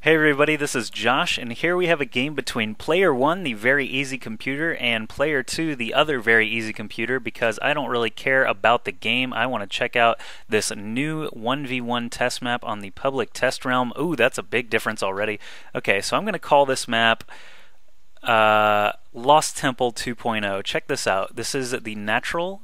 Hey everybody, this is Josh, and here we have a game between player 1, the very easy computer, and player 2, the other very easy computer, because I don't really care about the game. I want to check out this new 1v1 test map on the public test realm. Ooh, that's a big difference already. Okay, so I'm going to call this map Lost Temple 2.0. Check this out. This is the natural.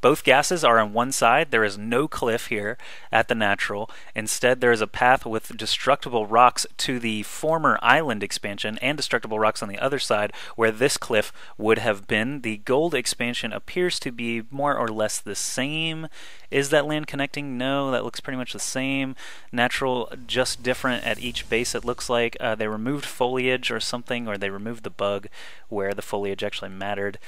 Both gases are on one side. There is no cliff here at the natural. Instead, there is a path with destructible rocks to the former island expansion and destructible rocks on the other side where this cliff would have been. The gold expansion appears to be more or less the same. Is that land connecting? No, that looks pretty much the same. Natural, just different at each base, it looks like. They removed foliage or something, or they removed the bug where the foliage actually mattered.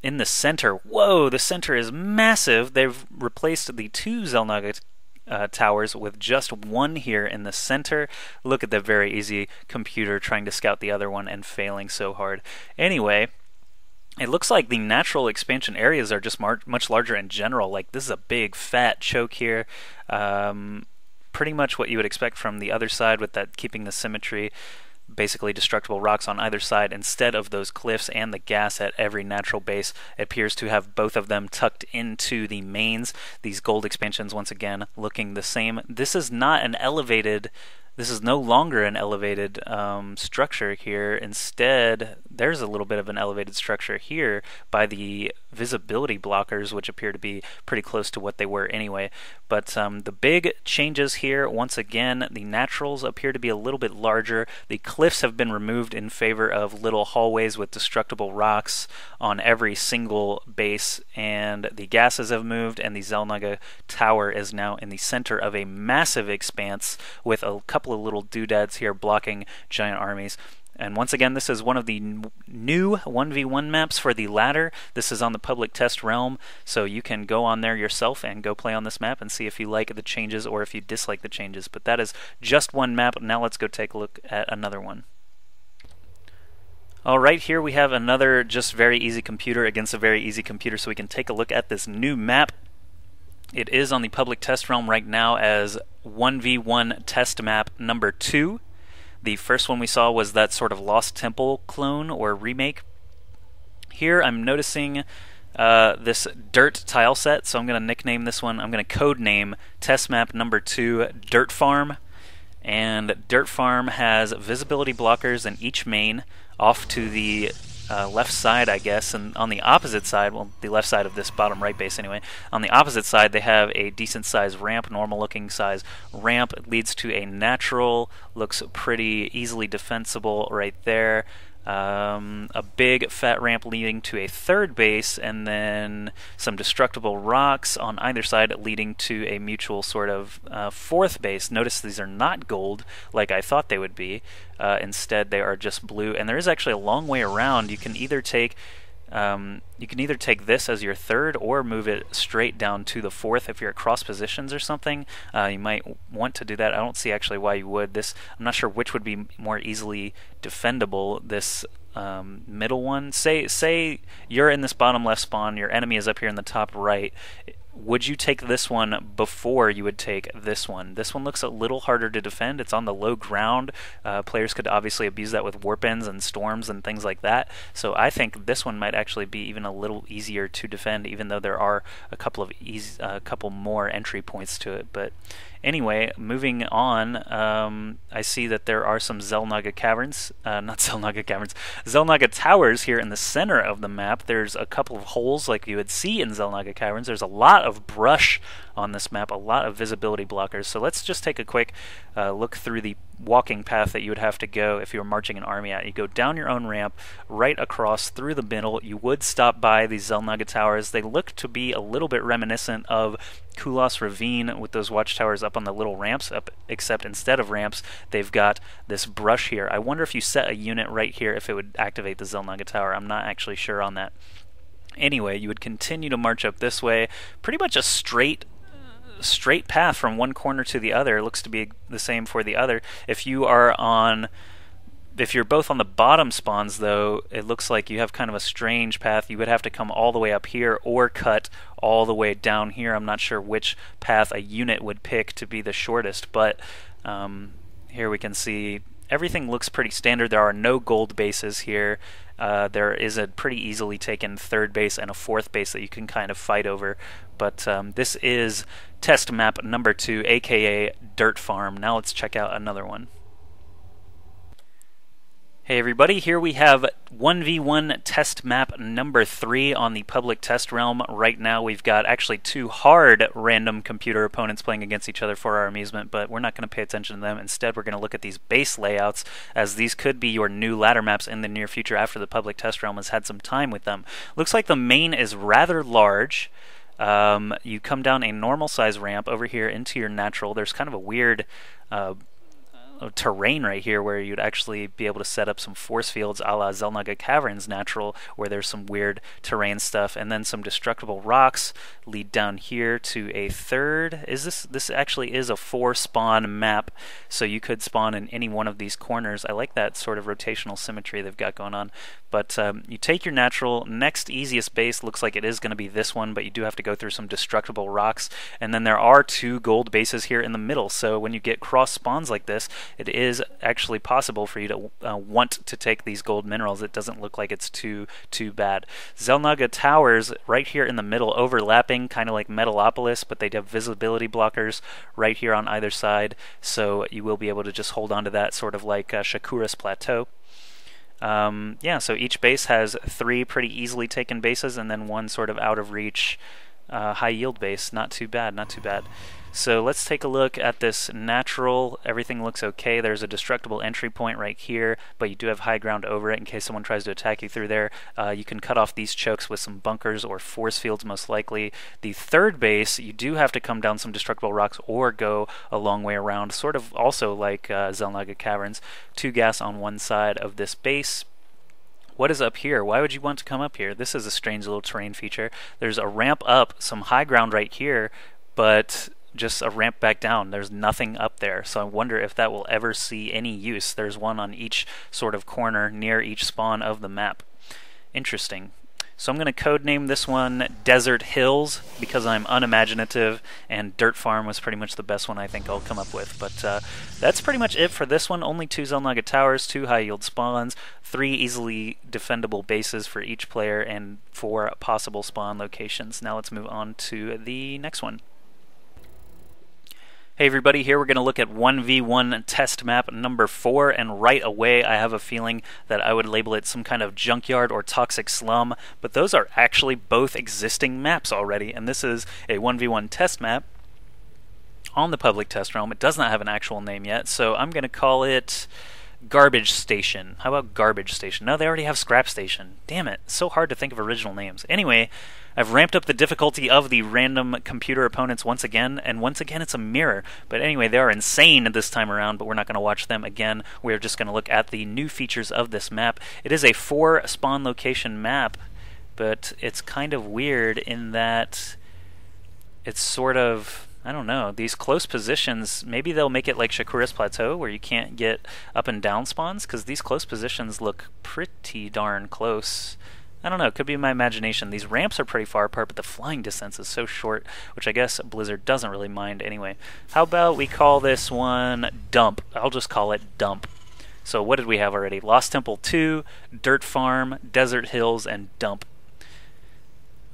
In the center, whoa, the center is massive. They've replaced the two Xel'Naga towers with just one here in the center. Look at the very easy computer trying to scout the other one and failing so hard. Anyway, it looks like the natural expansion areas are just much larger in general. Like, this is a big fat choke here. Pretty much what you would expect from the other side with that keeping the symmetry. Basically destructible rocks on either side instead of those cliffs, and the gas at every natural base appears to have both of them tucked into the mains. These gold expansions once again looking the same. This is not an elevated, this is no longer an elevated structure here. Instead, there's a little bit of an elevated structure here by the visibility blockers, which appear to be pretty close to what they were anyway. But the big changes here, once again, the naturals appear to be a little bit larger. The cliffs have been removed in favor of little hallways with destructible rocks on every single base, and the gases have moved, and the Xel'Naga tower is now in the center of a massive expanse with a couple of little doodads here blocking giant armies. And once again, this is one of the new 1v1 maps for the ladder. This is on the public test realm, so you can go on there yourself and go play on this map and see if you like the changes or if you dislike the changes. But that is just one map. Now let's go take a look at another one. Alright, here we have another just very easy computer against a very easy computer, so we can take a look at this new map. It is on the public test realm right now as 1v1 test map number 2. The first one we saw was that sort of Lost Temple clone or remake. Here I'm noticing this dirt tile set, so I'm going to nickname this one, I'm going to code name test map number 2 Dirt Farm. And Dirt Farm has visibility blockers in each main off to the left side, I guess, and on the opposite side, well, the left side of this bottom right base anyway, on the opposite side they have a decent sized ramp, normal looking size ramp. It leads to a natural, looks pretty easily defensible right there. A big fat ramp leading to a third base, and then some destructible rocks on either side leading to a mutual sort of fourth base. Notice these are not gold like I thought they would be. Instead they are just blue, and there is actually a long way around. You can either take this as your third or move it straight down to the fourth if you're at cross positions or something. You might want to do that. I don't see actually why you would. I'm not sure which would be more easily defendable. This middle one. Say you're in this bottom left spawn, your enemy is up here in the top right. Would you take this one before you would take this one? This one looks a little harder to defend. It's on the low ground. Players could obviously abuse that with warp ends and storms and things like that. So I think this one might actually be even a little easier to defend, even though there are a couple more entry points to it. But anyway, moving on, I see that there are some Xel'Naga caverns, Xel'Naga towers here in the center of the map. There's a couple of holes like you would see in Xel'Naga caverns. There's a lot of brush on this map, a lot of visibility blockers. So let's just take a quick look through the walking path that you would have to go if you were marching an army out. You go down your own ramp, right across through the middle. You would stop by these Xel'Naga towers. They look to be a little bit reminiscent of Kulos Ravine with those watchtowers up on the little ramps, except instead of ramps, they've got this brush here. I wonder if you set a unit right here if it would activate the Xel'Naga tower. I'm not actually sure on that. Anyway, you would continue to march up this way, pretty much a straight path from one corner to the other. It looks to be the same for the other. If you're both on the bottom spawns, though, it looks like you have kind of a strange path. You would have to come all the way up here or cut all the way down here. I'm not sure which path a unit would pick to be the shortest, but Here we can see everything looks pretty standard. There are no gold bases here. There is a pretty easily taken third base and a fourth base that you can kind of fight over. But this is test map number 2, aka Dirt Farm. Now let's check out another one. Hey everybody, here we have 1v1 test map number 3 on the public test realm. Right now we've got actually 2 hard random computer opponents playing against each other for our amusement, but we're not going to pay attention to them. Instead, we're going to look at these base layouts, as these could be your new ladder maps in the near future after the public test realm has had some time with them. Looks like the main is rather large. You come down a normal size ramp over here into your natural. There's kind of a weird terrain right here where you'd actually be able to set up some force fields a la Xel'Naga Caverns natural, where there's some weird terrain stuff, and then some destructible rocks lead down here to a third. This actually is a 4 spawn map, so you could spawn in any one of these corners. I like that sort of rotational symmetry they've got going on. But you take your natural. Next easiest base looks like it is going to be this one, but you do have to go through some destructible rocks, and then there are 2 gold bases here in the middle, so when you get cross spawns like this, it is actually possible for you to want to take these gold minerals. It doesn't look like it's too bad. Xel'Naga Towers right here in the middle, overlapping, kind of like Metalopolis, but they have visibility blockers right here on either side, so you will be able to just hold on to that, sort of like Shakura's Plateau. Yeah, so each base has 3 pretty easily taken bases, and then 1 sort of out of reach high yield base. Not too bad, not too bad. So let's take a look at this natural. Everything looks okay. There's a destructible entry point right here, but you do have high ground over it in case someone tries to attack you through there. You can cut off these chokes with some bunkers or force fields, most likely. The third base, you do have to come down some destructible rocks or go a long way around, sort of also like Xel'Naga Caverns. 2 gas on one side of this base. What is up here? Why would you want to come up here? This is a strange little terrain feature. There's a ramp up, some high ground right here, but just a ramp back down. There's nothing up there, so I wonder if that will ever see any use. There's one on each sort of corner near each spawn of the map. Interesting. So I'm going to codename this one Desert Hills because I'm unimaginative, and Dirt Farm was pretty much the best one I think I'll come up with. But that's pretty much it for this one. Only 2 Xel'Naga Towers, 2 high yield spawns, 3 easily defendable bases for each player, and 4 possible spawn locations. Now let's move on to the next one. Hey everybody, here we're going to look at 1v1 test map number 4, and right away I have a feeling that I would label it some kind of junkyard or toxic slum, but those are actually both existing maps already, and this is a 1v1 test map on the public test realm. It does not have an actual name yet, so I'm going to call it Garbage Station. How about Garbage Station? No, they already have Scrap Station. Damn it, it's so hard to think of original names. Anyway, I've ramped up the difficulty of the random computer opponents once again, and once again it's a mirror. But anyway, they are insane this time around, but we're not going to watch them again. We're just going to look at the new features of this map. It is a 4 spawn location map, but it's kind of weird in that it's sort of, I don't know, these close positions, maybe they'll make it like Shakura's Plateau where you can't get up and down spawns, because these close positions look pretty darn close. I don't know, it could be my imagination. These ramps are pretty far apart, but the flying distance is so short, which I guess Blizzard doesn't really mind anyway. How about we call this one Dump? I'll just call it Dump. So what did we have already? Lost Temple 2, Dirt Farm, Desert Hills, and Dump.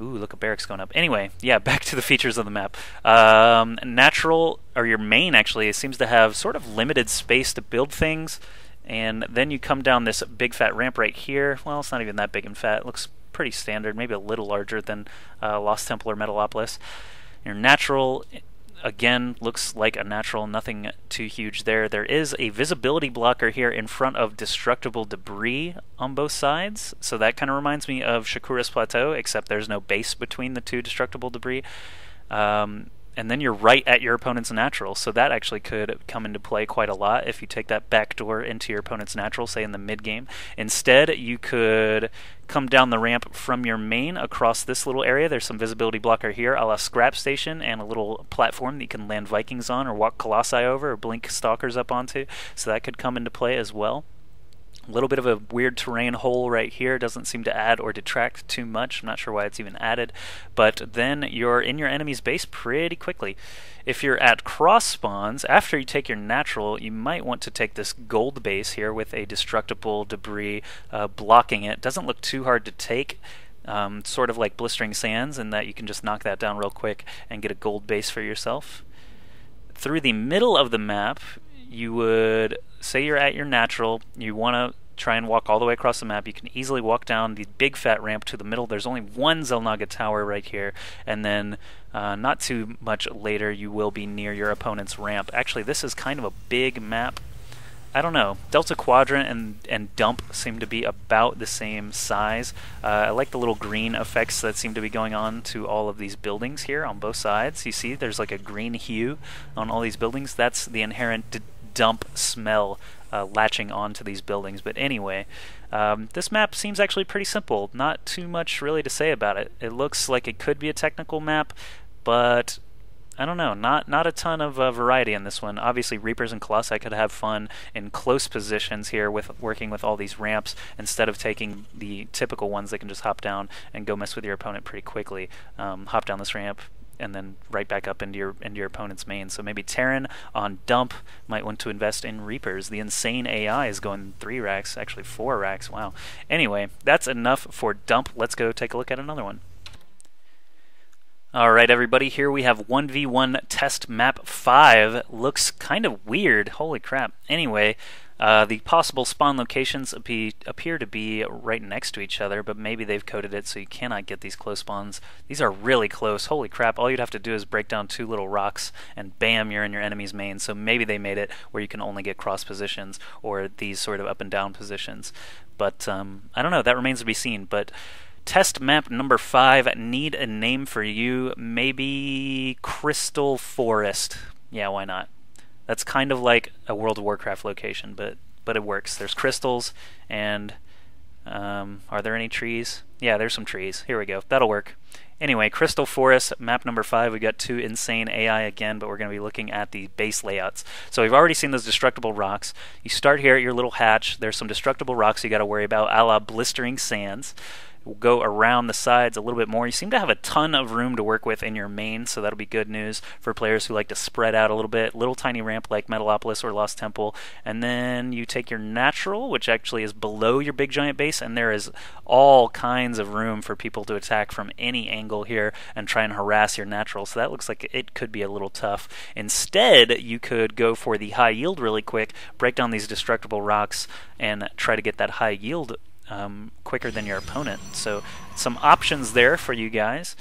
Ooh, look, a barracks going up. Anyway, yeah, back to the features of the map. Natural, or your main actually, seems to have sort of limited space to build things. And then you come down this big fat ramp right here. Well, it's not even that big and fat. It looks pretty standard, maybe a little larger than Lost Temple or Metalopolis. Your natural, again, looks like a natural, nothing too huge there. There is a visibility blocker here in front of destructible debris on both sides. So that kind of reminds me of Shakura's Plateau, except there's no base between the 2 destructible debris. And then you're right at your opponent's natural, so that actually could come into play quite a lot if you take that back door into your opponent's natural, say in the mid-game. Instead, you could come down the ramp from your main across this little area. There's some visibility blocker here, a la Scrap Station, and a little platform that you can land Vikings on or walk Colossi over or blink Stalkers up onto, so that could come into play as well. A little bit of a weird terrain hole right here, doesn't seem to add or detract too much. I'm not sure why it's even added, but then you're in your enemy's base pretty quickly. If you're at cross spawns, after you take your natural, you might want to take this gold base here with a destructible debris blocking it. Doesn't look too hard to take. Sort of like Blistering Sands, in that you can just knock that down real quick and get a gold base for yourself. Through the middle of the map, you would say you're at your natural, you want to try and walk all the way across the map. You can easily walk down the big fat ramp to the middle. There's only one Xel'Naga tower right here, and then not too much later you will be near your opponent's ramp. Actually, this is kind of a big map. I don't know. Delta Quadrant and Dump seem to be about the same size. I like the little green effects that seem to be going on to all of these buildings here on both sides. You see there's like a green hue on all these buildings. That's the inherent dump smell latching onto these buildings. But anyway, this map seems actually pretty simple. Not too much really to say about it. It looks like it could be a technical map, but I don't know, not a ton of variety in this one. Obviously, Reapers and Colossi could have fun in close positions here with working with all these ramps instead of taking the typical ones that can just hop down and go mess with your opponent pretty quickly. Hop down this ramp and then right back up into your opponent's main. So maybe Terran on Dump might want to invest in Reapers. The insane AI is going 3 racks, actually 4 racks. Wow. Anyway, that's enough for Dump. Let's go take a look at another one. Alright everybody, here we have 1v1 test map 5. Looks kind of weird, holy crap. Anyway, the possible spawn locations appear to be right next to each other, but maybe they've coded it so you cannot get these close spawns. These are really close, holy crap. All you'd have to do is break down 2 little rocks and bam, you're in your enemy's main. So maybe they made it where you can only get cross positions or these sort of up and down positions. But I don't know, that remains to be seen. But test map number 5, need a name for you. Maybe Crystal Forest. Yeah, why not? That's kind of like a World of Warcraft location, but it works. There's crystals, and are there any trees? Yeah, there's some trees. Here we go. That'll work. Anyway, Crystal Forest, map number 5. We've got 2 insane AI again, but we're going to be looking at the base layouts. So we've already seen those destructible rocks. You start here at your little hatch. There's some destructible rocks you got to worry about, a la Blistering Sands. We'll go around the sides a little bit more. You seem to have a ton of room to work with in your main, so that'll be good news for players who like to spread out a little bit. Little tiny ramp like Metalopolis or Lost Temple, and then you take your natural, which actually is below your big giant base, and there is all kinds of room for people to attack from any angle here and try and harass your natural, so that looks like it could be a little tough. Instead, you could go for the high yield really quick, break down these destructible rocks, and try to get that high yield quicker than your opponent. So some options there for you guys.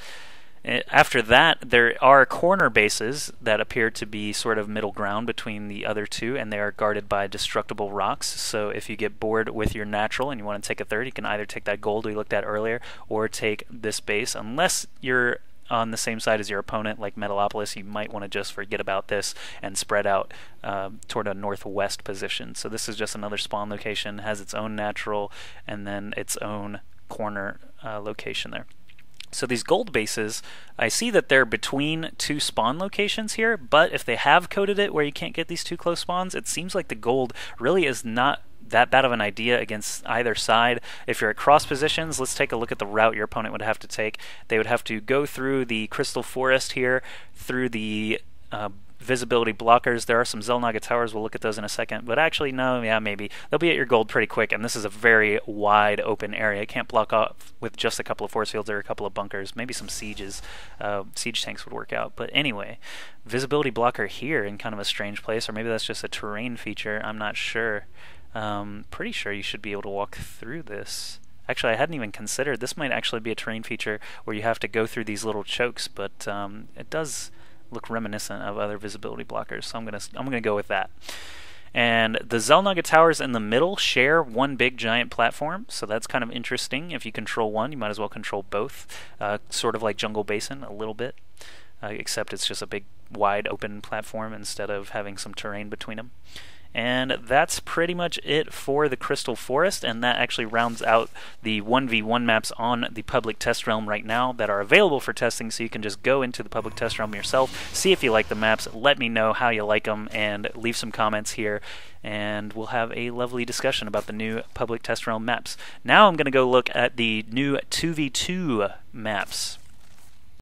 After that, there are corner bases that appear to be sort of middle ground between the other two, and they are guarded by destructible rocks. So if you get bored with your natural and you want to take a third, you can either take that gold we looked at earlier or take this base. Unless you're on the same side as your opponent, like Metalopolis, you might want to just forget about this and spread out toward a northwest position. So this is just another spawn location, has its own natural and then its own corner location there. So these gold bases, I see that they're between 2 spawn locations here, but if they have coded it where you can't get these 2 close spawns, it seems like the gold really is not that bad of an idea against either side. If you're at cross positions, let's take a look at the route your opponent would have to take. They would have to go through the Crystal Forest here, through the visibility blockers. There are some Xel'Naga towers, we'll look at those in a second, but actually no, yeah, maybe. They'll be at your gold pretty quick, and this is a very wide open area. It can't block off with just a couple of force fields or a couple of bunkers. Maybe some sieges, siege tanks would work out. But anyway, visibility blocker here in kind of a strange place, or maybe that's just a terrain feature, I'm not sure. Pretty sure you should be able to walk through this. Actually, I hadn't even considered this might actually be a terrain feature where you have to go through these little chokes, but it does look reminiscent of other visibility blockers, so I'm gonna go with that. And the Xel'Naga towers in the middle share one big giant platform, so that's kind of interesting. If you control one, you might as well control both. Sort of like Jungle Basin a little bit, except it's just a big wide open platform instead of having some terrain between them. And that's pretty much it for the Crystal Forest, and that actually rounds out the 1v1 maps on the public test realm right now that are available for testing, so you can just go into the public test realm yourself, see if you like the maps, let me know how you like them, and leave some comments here, and we'll have a lovely discussion about the new public test realm maps. Now I'm going to go look at the new 2v2 maps.